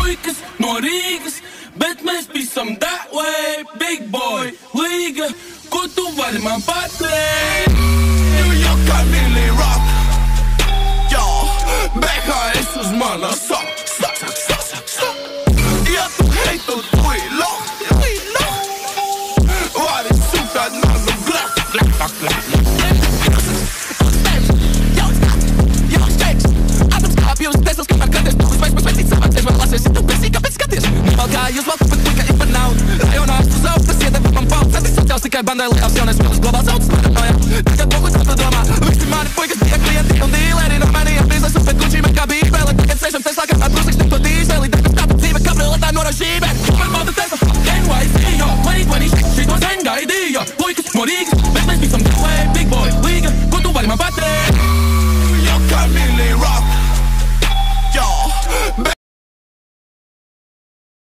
puikas no Rīgas, bet mēs visam that way. Big boy, līga, ko tu vari man pateikt? New York, I really rock. Yo, BHS uz mana sok. Ja tu heitu, tu loch. Vari sūtāt manu glak. Jūs nesas, kamēr skaties, tu vismaz pasveicīt savācies, vai lasies, ja tu besī, kāpēc skaties? Nevalkā jūs valku, bet puika ir par naudu. Rajonā es tu zaudz, tas iedeva man paudzes, tas sociāls tikai bandai liels, jaunais vielas globāls autas, paranoja. Tagad boku tā padomā.